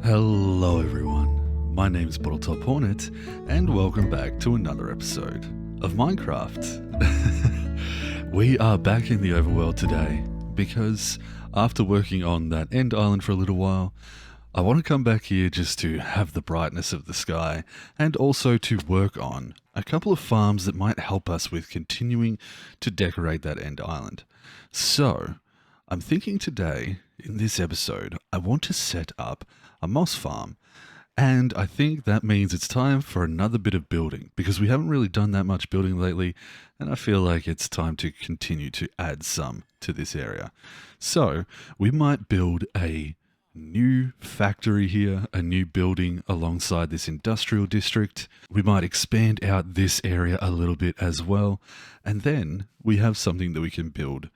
Hello everyone, my name's Bottletophornet and welcome back to another episode of Minecraft. We are back in the overworld today because after working on that end island for a little while, I want to come back here just to have the brightness of the sky and also to work on a couple of farms that might help us with continuing to decorate that end island. So, I'm thinking today, in this episode, I want to set up a moss farm. And I think that means it's time for another bit of building, because we haven't really done that much building lately, and I feel like it's time to continue to add some to this area. So, we might build a new factory here, a new building alongside this industrial district. We might expand out this area a little bit as well, and then we have something that we can build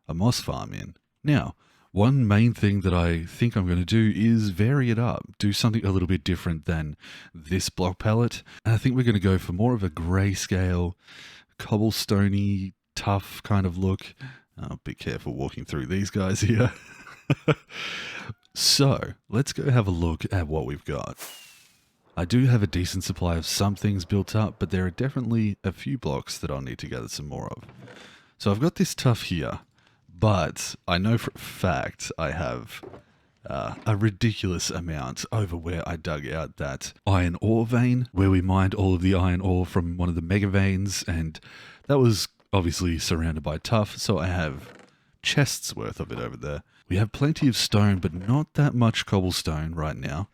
a moss farm in. Now, one main thing that I think I'm going to do is vary it up, do something a little bit different than this block palette, and I think we're going to go for more of a grayscale, cobblestoney, tough kind of look. Be careful walking through these guys here. So, let's go have a look at what we've got. I do have a decent supply of some things built up, but there are definitely a few blocks that I'll need to gather some more of. So I've got this tuff here, but I know for a fact I have a ridiculous amount over where I dug out that iron ore vein, where we mined all of the iron ore from one of the mega veins, and that was obviously surrounded by tuff, so I have chests worth of it over there. We have plenty of stone, but not that much cobblestone right now,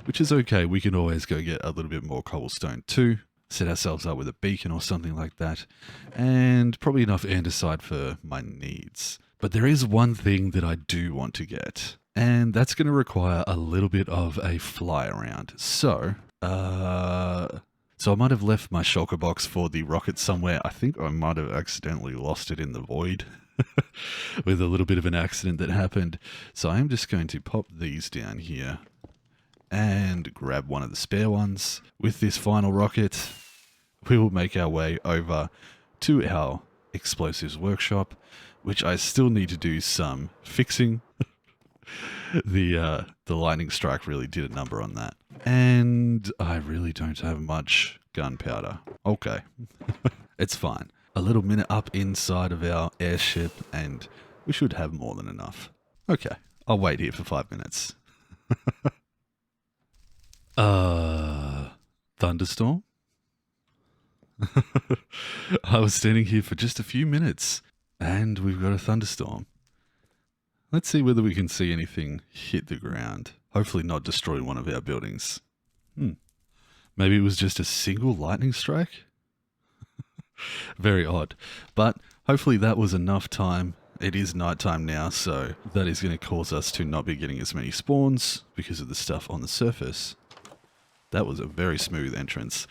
which is okay. We can always go get a little bit more cobblestone too, set ourselves up with a beacon or something like that, and probably enough andesite for my needs. But there is one thing that I do want to get, and that's going to require a little bit of a fly around. So I might have left my shulker box for the rocket somewhere. I think I might have accidentally lost it in the void with a little bit of an accident that happened. So I'm just going to pop these down here and grab one of the spare ones. With this final rocket, we will make our way over to our explosives workshop, which I still need to do some fixing. The lightning strike really did a number on that. And I really don't have much gunpowder. Okay. It's fine. A little minute up inside of our airship and we should have more than enough. Okay. I'll wait here for 5 minutes. Thunderstorm? I was standing here for just a few minutes and we've got a thunderstorm. Let's see whether we can see anything hit the ground. Hopefully not destroy one of our buildings. Maybe it was just a single lightning strike? Very odd. But hopefully that was enough time. It is nighttime now, so that is going to cause us to not be getting as many spawns because of the stuff on the surface. That was a very smooth entrance.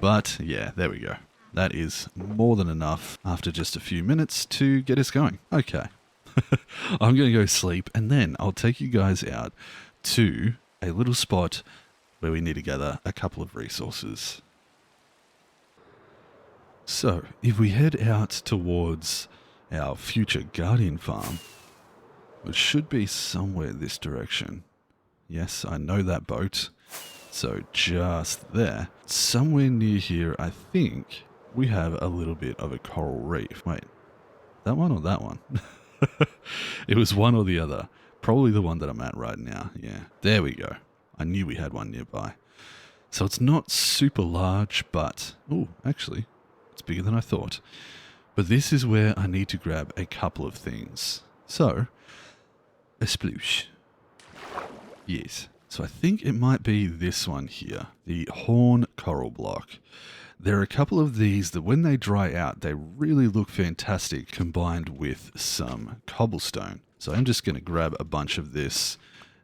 But yeah, there we go. That is more than enough after just a few minutes to get us going. Okay. I'm going to go sleep and then I'll take you guys out to a little spot where we need to gather a couple of resources. So, if we head out towards our future guardian farm, which should be somewhere this direction. Yes, I know that boat. So just there, somewhere near here, I think we have a little bit of a coral reef. Wait, that one or that one? It was one or the other. Probably the one that I'm at right now. Yeah, there we go. I knew we had one nearby. So it's not super large, but... oh, actually, it's bigger than I thought. But this is where I need to grab a couple of things. So, a sploosh. Yes. So I think it might be this one here, the horn coral block. There are a couple of these that when they dry out, they really look fantastic combined with some cobblestone. So I'm just going to grab a bunch of this,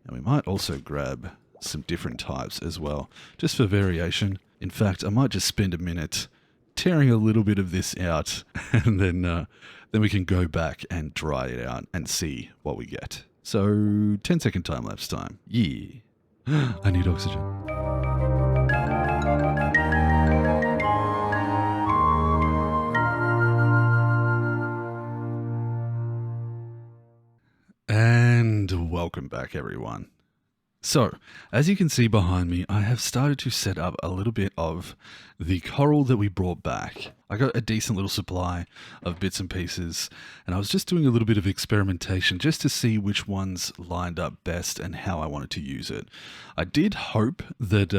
and we might also grab some different types as well, just for variation. In fact, I might just spend a minute tearing a little bit of this out, and then we can go back and dry it out and see what we get. So 10-second time-lapse time. Yeah. I need oxygen. And welcome back, everyone. So, as you can see behind me, I have started to set up a little bit of the coral that we brought back. I got a decent little supply of bits and pieces, and I was just doing a little bit of experimentation just to see which ones lined up best and how I wanted to use it. I did hope that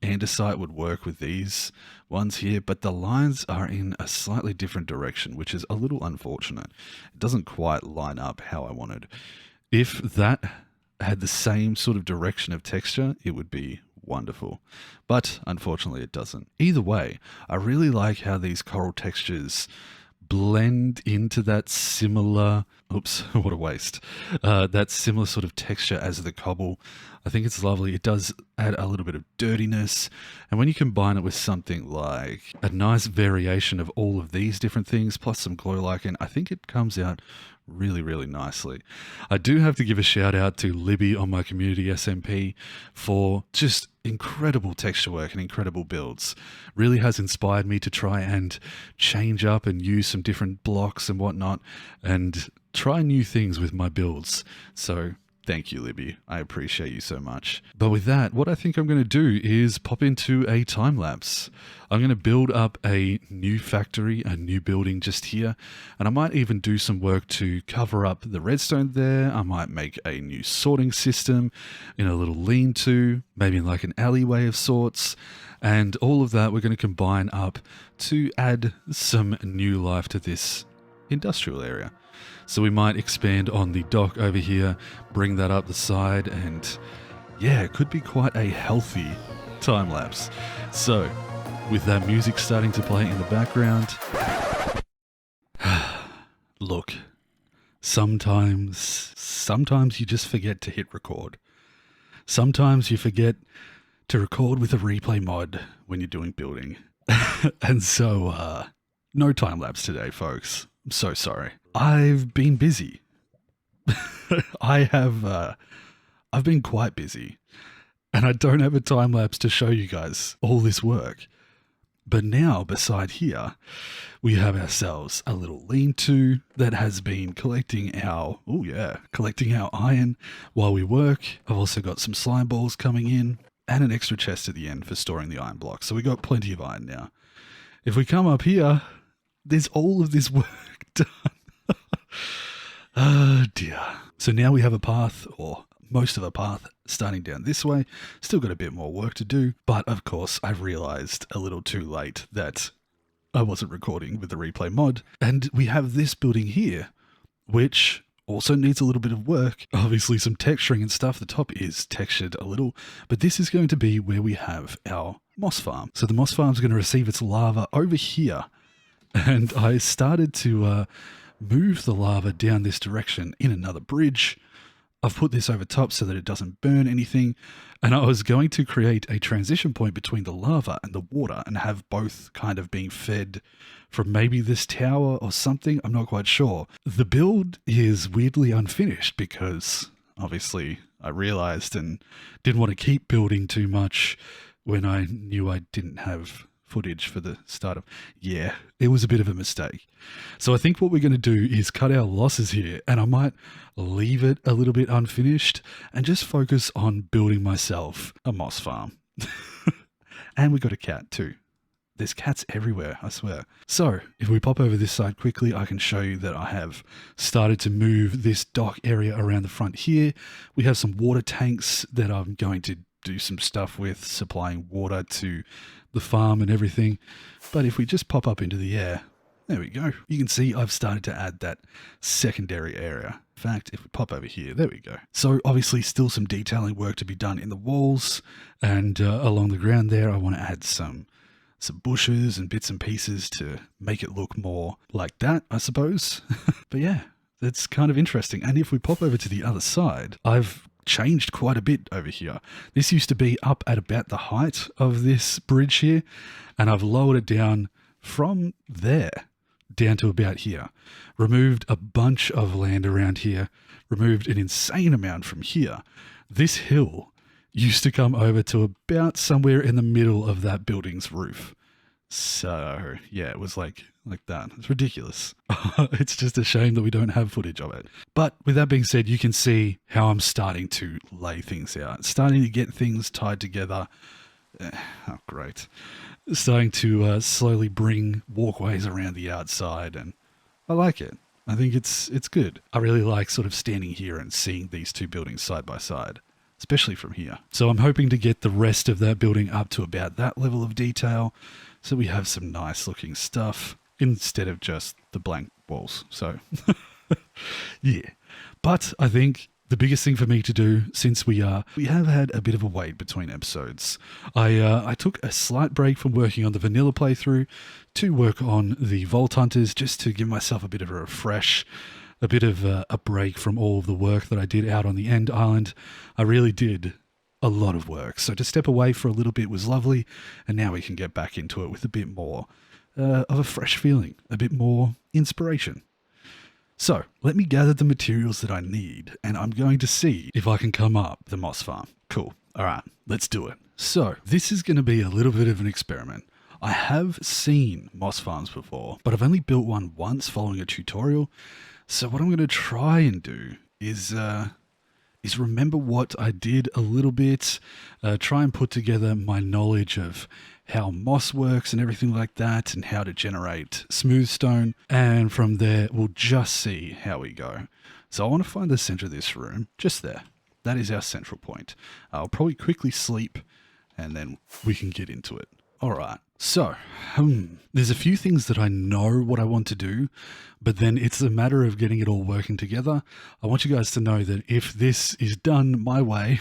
andesite would work with these ones here, but the lines are in a slightly different direction, which is a little unfortunate. It doesn't quite line up how I wanted. If that had the same sort of direction of texture, it would be wonderful. But unfortunately it doesn't. Either way, I really like how these coral textures blend into that similar, oops, what a waste, that similar sort of texture as the cobble. I think it's lovely. It does add a little bit of dirtiness. And when you combine it with something like a nice variation of all of these different things, plus some glow lichen, I think it comes out really, really nicely. I do have to give a shout out to Libby on my community SMP for just incredible texture work and incredible builds. Really has inspired me to try and change up and use some different blocks and whatnot and try new things with my builds. So thank you, Libby. I appreciate you so much. But with that, what I think I'm going to do is pop into a time lapse. I'm going to build up a new factory, a new building just here, and I might even do some work to cover up the redstone there. I might make a new sorting system in a little lean-to, maybe in like an alleyway of sorts, and all of that we're going to combine up to add some new life to this industrial area. So we might expand on the dock over here, bring that up the side, and yeah, it could be quite a healthy time lapse. So with that music starting to play in the background, look, sometimes you just forget to hit record. Sometimes you forget to record with a replay mod when you're doing building. And so, no time lapse today, folks. I'm so sorry. I've been busy. I've been quite busy, and I don't have a time lapse to show you guys all this work. But now, beside here, we have ourselves a little lean-to that has been collecting our iron while we work. I've also got some slime balls coming in and an extra chest at the end for storing the iron blocks. So we got plenty of iron now. If we come up here, there's all of this work done. Oh dear. So now we have a path, or most of a path, starting down this way. Still got a bit more work to do, but of course I've realized a little too late that I wasn't recording with the replay mod. And we have this building here, which also needs a little bit of work. Obviously some texturing and stuff. The top is textured a little, but this is going to be where we have our moss farm. So the moss farm is going to receive its lava over here. And I started to move the lava down this direction in another bridge. I've put this over top so that it doesn't burn anything. And I was going to create a transition point between the lava and the water and have both kind of being fed from maybe this tower or something. I'm not quite sure. The build is weirdly unfinished because obviously I realized and didn't want to keep building too much when I knew I didn't have footage for the startup. Yeah, it was a bit of a mistake. So I think what we're going to do is cut our losses here, and I might leave it a little bit unfinished and just focus on building myself a moss farm. And we got a cat too. There's cats everywhere, I swear. So if we pop over this side quickly, I can show you that I have started to move this dock area around the front here. We have some water tanks that I'm going to do some stuff with, supplying water to the farm and everything. But if we just pop up into the air, there we go. You can see I've started to add that secondary area. In fact, if we pop over here, there we go. So obviously still some detailing work to be done in the walls, and along the ground there, I want to add some bushes and bits and pieces to make it look more like that, I suppose. But yeah, that's kind of interesting. And if we pop over to the other side, I've changed quite a bit over here. This used to be up at about the height of this bridge here, and I've lowered it down from there down to about here. Removed a bunch of land around here, removed an insane amount from here. This hill used to come over to about somewhere in the middle of that building's roof. So yeah, it was like that. It's ridiculous. It's just a shame that we don't have footage of it. But with that being said, you can see how I'm starting to lay things out, starting to get things tied together. Oh, great. Starting to slowly bring walkways around the outside, and I like it. I think it's good. I really like sort of standing here and seeing these two buildings side by side, especially from here. So I'm hoping to get the rest of that building up to about that level of detail, so we have some nice looking stuff instead of just the blank walls. So yeah. But I think the biggest thing for me to do, since we have had a bit of a wait between episodes, I took a slight break from working on the vanilla playthrough to work on the Vault Hunters, just to give myself a bit of a refresh, a bit of a break from all of the work that I did out on the End Island. I really did a lot of work, so to step away for a little bit was lovely, and now we can get back into it with a bit more of a fresh feeling, a bit more inspiration. So, let me gather the materials that I need, and I'm going to see if I can come up the moss farm. Cool. Alright, let's do it. So, this is going to be a little bit of an experiment. I have seen moss farms before, but I've only built one once following a tutorial. So what I'm going to try and do is remember what I did a little bit, try and put together my knowledge of how moss works and everything like that, and how to generate smooth stone, and from there we'll just see how we go. So I want to find the center of this room, just there. That is our central point. I'll probably quickly sleep, and then we can get into it. Alright, so, there's a few things that I know what I want to do, but then it's a matter of getting it all working together. I want you guys to know that if this is done my way,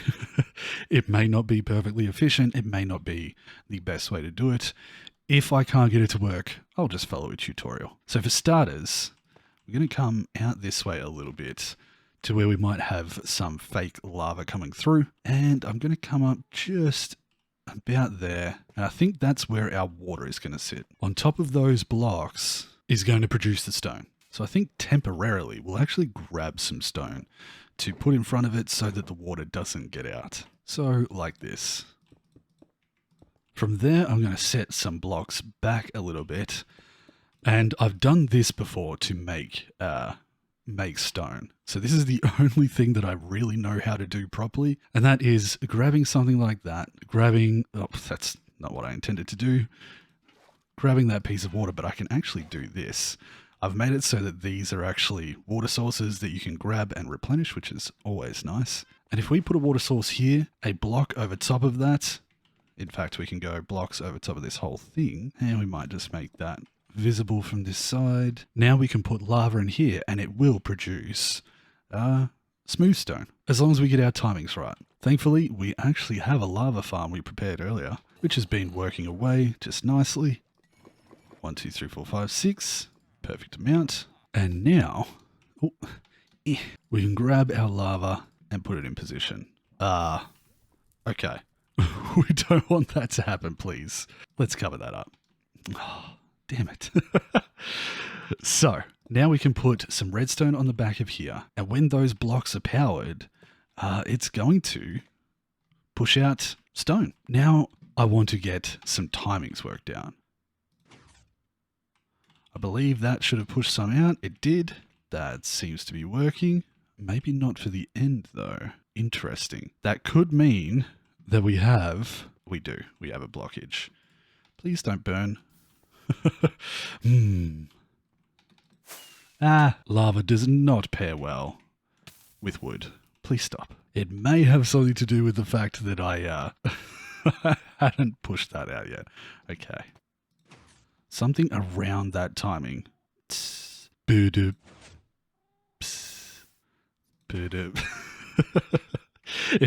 it may not be perfectly efficient, it may not be the best way to do it. If I can't get it to work, I'll just follow a tutorial. So for starters, we're going to come out this way a little bit to where we might have some fake lava coming through, and I'm going to come up just about there, and I think that's where our water is going to sit. On top of those blocks is going to produce the stone. So I think temporarily we'll actually grab some stone to put in front of it so that the water doesn't get out. So like this. From there, I'm going to set some blocks back a little bit, and I've done this before to make stone. So this is the only thing that I really know how to do properly, and that is grabbing something like that, that's not what I intended to do, grabbing that piece of water, but I can actually do this. I've made it so that these are actually water sources that you can grab and replenish, which is always nice. And if we put a water source here, a block over top of that, in fact, we can go blocks over top of this whole thing, and we might just make that visible from this side. Now we can put lava in here and it will produce smooth stone, as long as we get our timings right. Thankfully, we actually have a lava farm we prepared earlier, which has been working away just nicely. 1, 2, 3, 4, 5, 6. Perfect amount. And now, we can grab our lava and put it in position. Okay. We don't want that to happen, please. Let's cover that up. Oh, damn it. So, now we can put some redstone on the back of here, and when those blocks are powered, it's going to push out stone. Now, I want to get some timings worked out. I believe that should have pushed some out. It did. That seems to be working. Maybe not for the end, though. Interesting. That could mean that we have a blockage. Please don't burn. Lava does not pair well with wood. Please stop. It may have something to do with the fact that I hadn't pushed that out yet. Okay. Something around that timing. It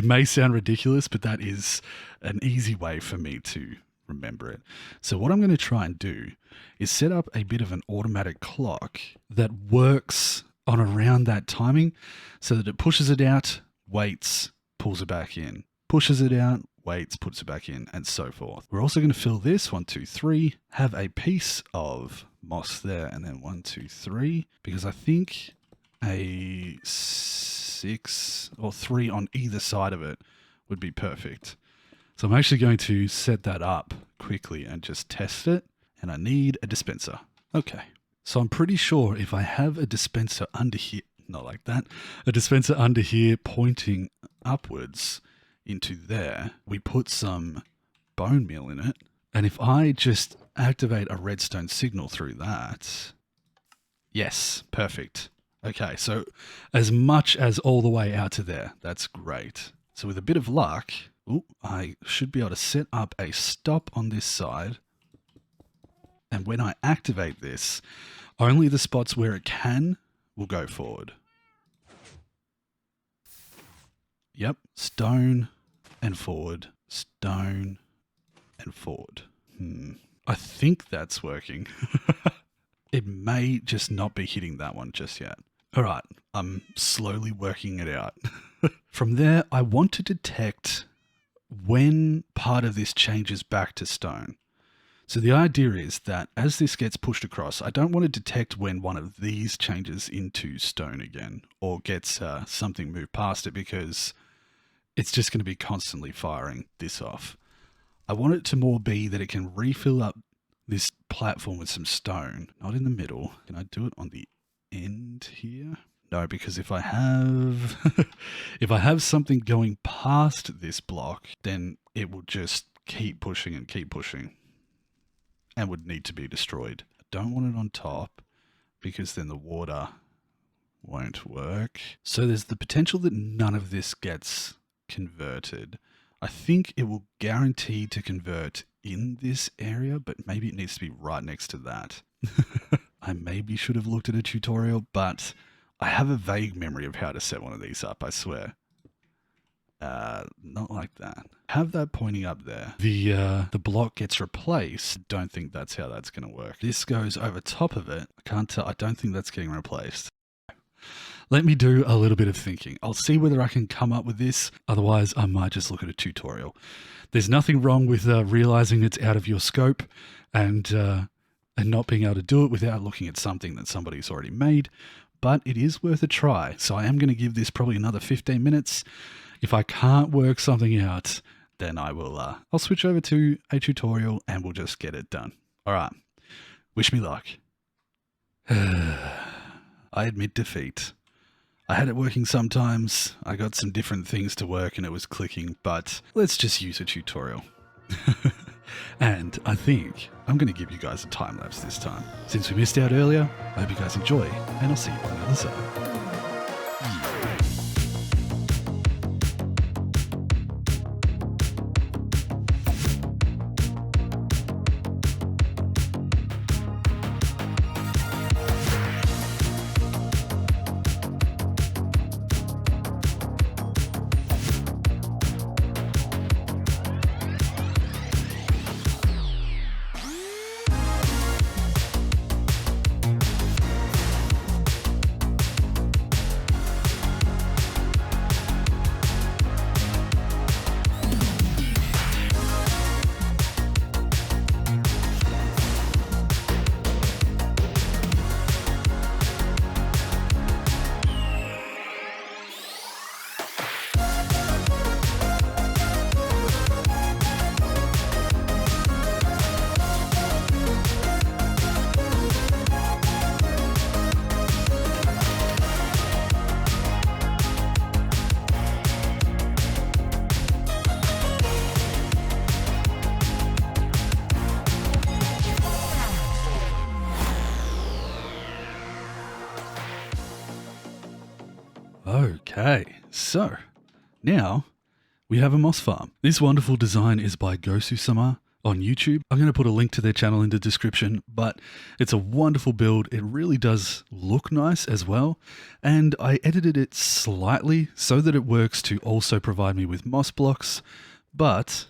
may sound ridiculous, but that is an easy way for me to remember it. So what I'm going to try and do is set up a bit of an automatic clock that works on around that timing, so that it pushes it out, waits, pulls it back in, pushes it out, waits, puts it back in, and so forth. We're also going to fill this 1, 2, 3, have a piece of moss there, and then 1, 2, 3, because I think a 6 or 3 on either side of it would be perfect. So I'm actually going to set that up quickly and just test it And I need a dispenser. Okay. So I'm pretty sure if I have a dispenser under here, not like that, a dispenser under here pointing upwards into there, we put some bone meal in it. And if I just activate a redstone signal through that, yes, perfect. Okay, so as much as all the way out to there, that's great. So with a bit of luck, I should be able to set up a stop on this side. And when I activate this, only the spots where it can will go forward. Yep, stone and forward, stone and forward. I think that's working. It may just not be hitting that one just yet. All right, I'm slowly working it out. From there, I want to detect when part of this changes back to stone. So the idea is that as this gets pushed across, I don't want to detect when one of these changes into stone again or gets something moved past it, because it's just going to be constantly firing this off. I want it to more be that it can refill up this platform with some stone, not in the middle. Can I do it on the end here? No, because if I have if I have something going past this block, then it will just keep pushing and would need to be destroyed. I don't want it on top because then the water won't work. So there's the potential that none of this gets converted. I think it will guarantee to convert in this area, but maybe it needs to be right next to that. I maybe should have looked at a tutorial, but I have a vague memory of how to set one of these up, I swear. Not like that. Have that pointing up there. The block gets replaced. Don't think that's how that's going to work. This goes over top of it. I can't tell. I don't think that's getting replaced. Let me do a little bit of thinking. I'll see whether I can come up with this. Otherwise, I might just look at a tutorial. There's nothing wrong with realizing it's out of your scope and not being able to do it without looking at something that somebody's already made. But it is worth a try. So I am going to give this probably another 15 minutes. If I can't work something out, then I'll switch over to a tutorial and we'll just get it done. All right. Wish me luck. I admit defeat. I had it working sometimes. I got some different things to work and it was clicking, but let's just use a tutorial. And I think I'm going to give you guys a time lapse this time. Since we missed out earlier, I hope you guys enjoy and I'll see you on the other side. Okay, so now we have a moss farm. This wonderful design is by Gosu-sama on YouTube. I'm going to put a link to their channel in the description, but it's a wonderful build. It really does look nice as well. And I edited it slightly so that it works to also provide me with moss blocks, but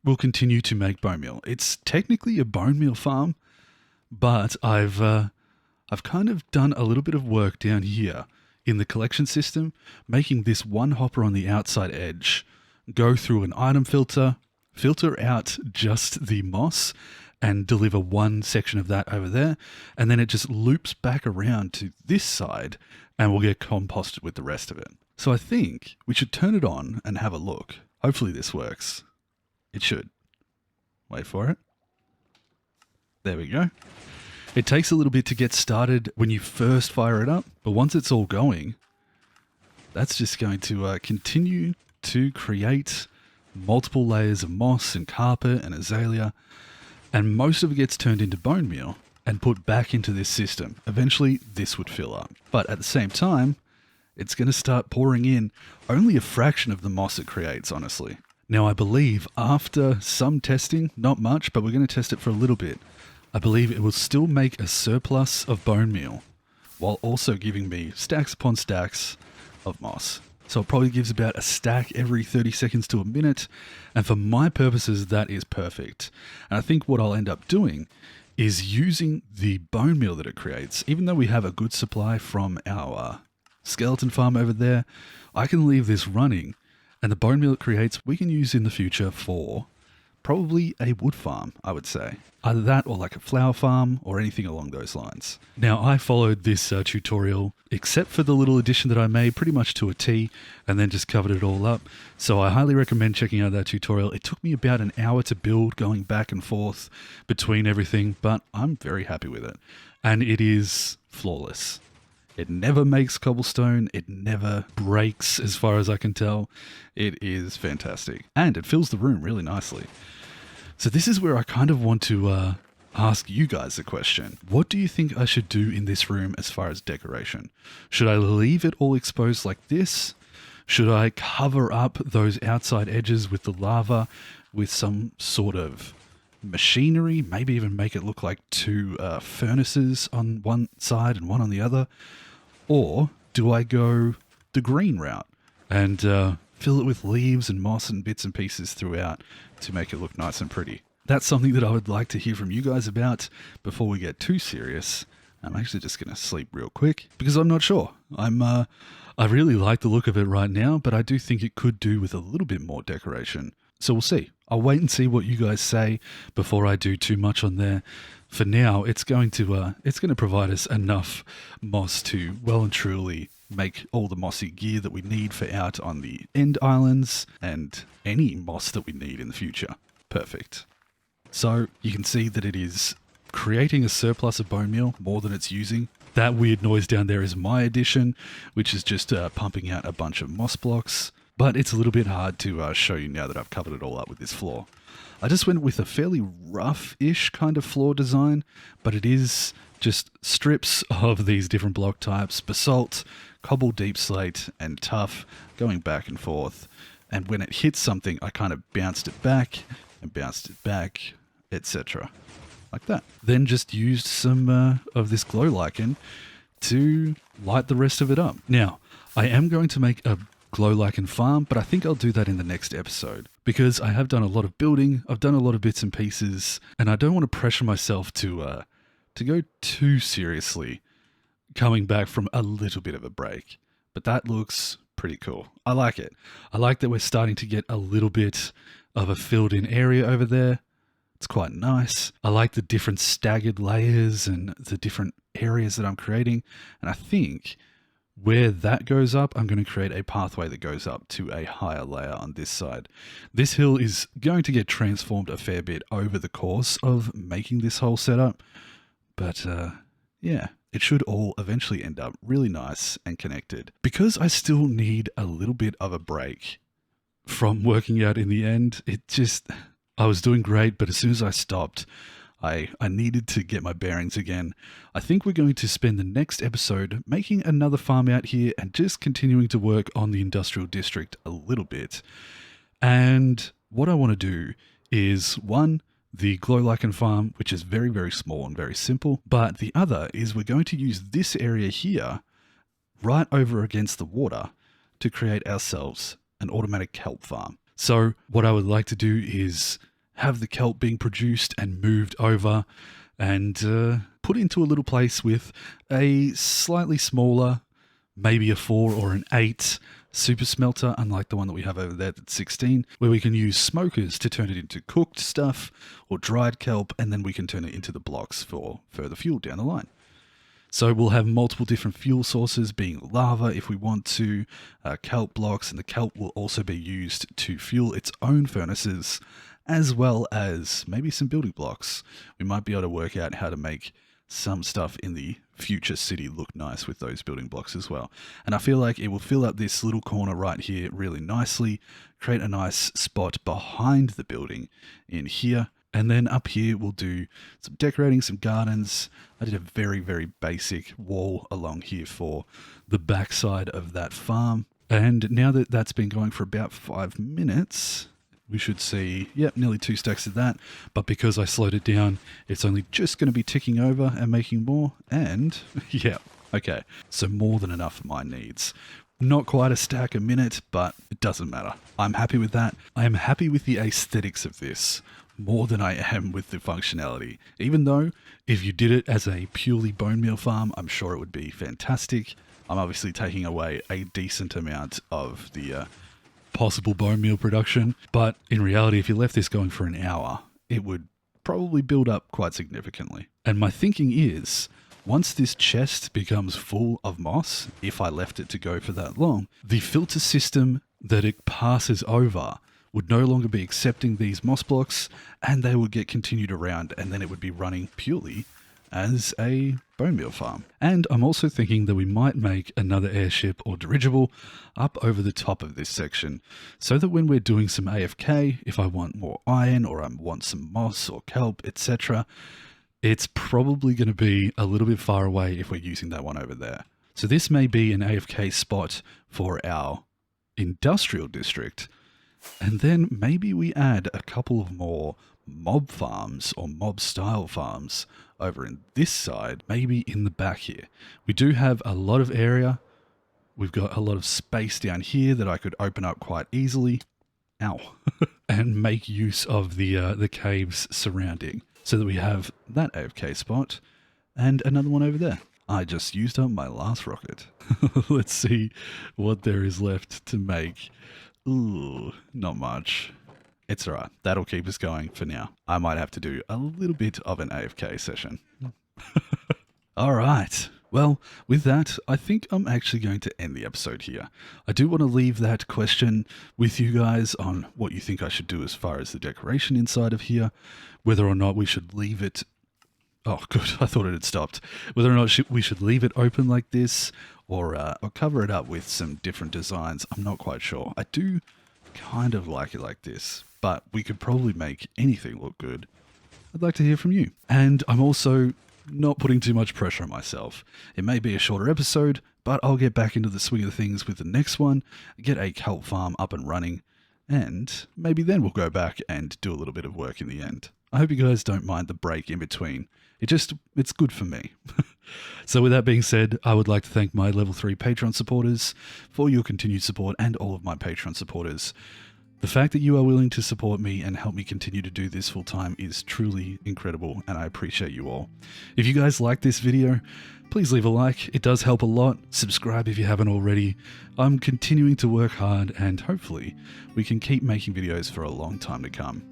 we'll continue to make bone meal. It's technically a bone meal farm, but I've kind of done a little bit of work down here in the collection system, making this one hopper on the outside edge go through an item filter, filter out just the moss, and deliver one section of that over there, and then it just loops back around to this side, and will get composted with the rest of it. So I think we should turn it on and have a look. Hopefully this works. It should. Wait for it. There we go. It takes a little bit to get started when you first fire it up, but once it's all going, that's just going to continue to create multiple layers of moss and carpet and azalea, and most of it gets turned into bone meal and put back into this system. Eventually, this would fill up. But at the same time, it's going to start pouring in only a fraction of the moss it creates, honestly. Now, I believe after some testing, not much, but we're going to test it for a little bit, I believe it will still make a surplus of bone meal while also giving me stacks upon stacks of moss. So it probably gives about a stack every 30 seconds to a minute, and for my purposes, that is perfect. And I think what I'll end up doing is using the bone meal that it creates. Even though we have a good supply from our skeleton farm over there, I can leave this running, and the bone meal it creates we can use in the future for probably a wood farm, I would say. Either that or like a flower farm or anything along those lines. Now, I followed this tutorial, except for the little addition that I made, pretty much to a T, and then just covered it all up. So I highly recommend checking out that tutorial. It took me about an hour to build, going back and forth between everything, but I'm very happy with it. And it is flawless. It never makes cobblestone. It never breaks, as far as I can tell. It is fantastic. And it fills the room really nicely. So this is where I kind of want to ask you guys a question. What do you think I should do in this room as far as decoration? Should I leave it all exposed like this? Should I cover up those outside edges with the lava with some sort of machinery? Maybe even make it look like two furnaces on one side and one on the other? Or do I go the green route and fill it with leaves and moss and bits and pieces throughout to make it look nice and pretty? That's something that I would like to hear from you guys about before we get too serious. I'm actually just going to sleep real quick because I'm not sure. I really like the look of it right now, but I do think it could do with a little bit more decoration. So we'll see. I'll wait and see what you guys say before I do too much on there. For now, it's going to provide us enough moss to well and truly make all the mossy gear that we need for out on the end islands and any moss that we need in the future. Perfect. So you can see that it is creating a surplus of bone meal more than it's using. That weird noise down there is my addition, which is just pumping out a bunch of moss blocks. But it's a little bit hard to show you now that I've covered it all up with this floor. I just went with a fairly rough-ish kind of floor design, but it is just strips of these different block types: basalt, cobble deep slate, and tuff, going back and forth. And when it hits something, I kind of bounced it back and bounced it back, etc. Like that. Then just used some of this glow lichen to light the rest of it up. Now, I am going to make a glow lichen farm, but I think I'll do that in the next episode because I have done a lot of building, I've done a lot of bits and pieces, and I don't want to pressure myself to go too seriously coming back from a little bit of a break. But that looks pretty cool. I like it. I like that we're starting to get a little bit of a filled in area over there. It's quite nice. I like the different staggered layers and the different areas that I'm creating, and I think where that goes up, I'm going to create a pathway that goes up to a higher layer on this side. This hill is going to get transformed a fair bit over the course of making this whole setup. But yeah, it should all eventually end up really nice and connected. Because I still need a little bit of a break from working out in the end, I was doing great, but as soon as I stopped, I needed to get my bearings again. I think we're going to spend the next episode making another farm out here and just continuing to work on the industrial district a little bit. And what I want to do is, one, the glow lichen farm, which is very, very small and very simple. But the other is we're going to use this area here right over against the water to create ourselves an automatic kelp farm. So what I would like to do is have the kelp being produced and moved over and put into a little place with a slightly smaller, maybe a 4 or an 8 super smelter, unlike the one that we have over there that's 16, where we can use smokers to turn it into cooked stuff or dried kelp, and then we can turn it into the blocks for further fuel down the line. So we'll have multiple different fuel sources, being lava if we want to, kelp blocks, and the kelp will also be used to fuel its own furnaces as well as maybe some building blocks. We might be able to work out how to make some stuff in the future city look nice with those building blocks as well. And I feel like it will fill up this little corner right here really nicely, create a nice spot behind the building in here. And then up here, we'll do some decorating, some gardens. I did a very, very basic wall along here for the backside of that farm. And now that that's been going for about 5 minutes, we should see, yep, nearly 2 stacks of that. But because I slowed it down, it's only just going to be ticking over and making more. And yeah, okay, so more than enough for my needs. Not quite a stack a minute, but it doesn't matter. I'm happy with that. I am happy with the aesthetics of this more than I am with the functionality. Even though if you did it as a purely bone meal farm, I'm sure it would be fantastic. I'm obviously taking away a decent amount of the possible bone meal production, but in reality, if you left this going for an hour, it would probably build up quite significantly. And my thinking is, once this chest becomes full of moss, if I left it to go for that long, the filter system that it passes over would no longer be accepting these moss blocks, and they would get continued around, and then it would be running purely as a bone meal farm. And I'm also thinking that we might make another airship or dirigible up over the top of this section, so that when we're doing some AFK, if I want more iron or I want some moss or kelp, etc., it's probably going to be a little bit far away if we're using that one over there. So this may be an AFK spot for our industrial district, and then maybe we add a couple of more mob farms or mob style farms over in this side, maybe in the back here. We do have a lot of area. We've got a lot of space down here that I could open up quite easily. Ow. And make use of the caves surrounding, so that we have that AFK spot and another one over there. I just used up my last rocket. Let's see what there is left to make. Ooh, not much. It's alright. That'll keep us going for now. I might have to do a little bit of an AFK session. Alright. Well, with that, I think I'm actually going to end the episode here. I do want to leave that question with you guys on what you think I should do as far as the decoration inside of here, whether or not we should leave it... Oh, good. I thought it had stopped. Whether or not we should leave it open like this or cover it up with some different designs, I'm not quite sure. I do kind of like it like this, but we could probably make anything look good. I'd like to hear from you. And I'm also not putting too much pressure on myself. It may be a shorter episode, but I'll get back into the swing of things with the next one, get a kelp farm up and running, and maybe then we'll go back and do a little bit of work in the end. I hope you guys don't mind the break in between. It's good for me. So with that being said, I would like to thank my level 3 Patreon supporters for your continued support, and all of my Patreon supporters. The fact that you are willing to support me and help me continue to do this full time is truly incredible, and I appreciate you all. If you guys like this video, please leave a like. It does help a lot. Subscribe if you haven't already. I'm continuing to work hard, and hopefully we can keep making videos for a long time to come.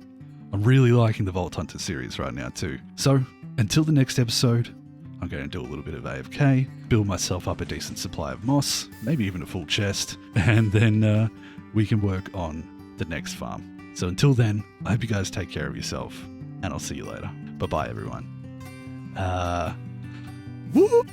I'm really liking the Vault Hunter series right now too. So until the next episode, I'm going to do a little bit of AFK, build myself up a decent supply of moss, maybe even a full chest, and then we can work on the next farm. So until then, I hope you guys take care of yourself, and I'll see you later. Bye-bye, everyone. Whoop!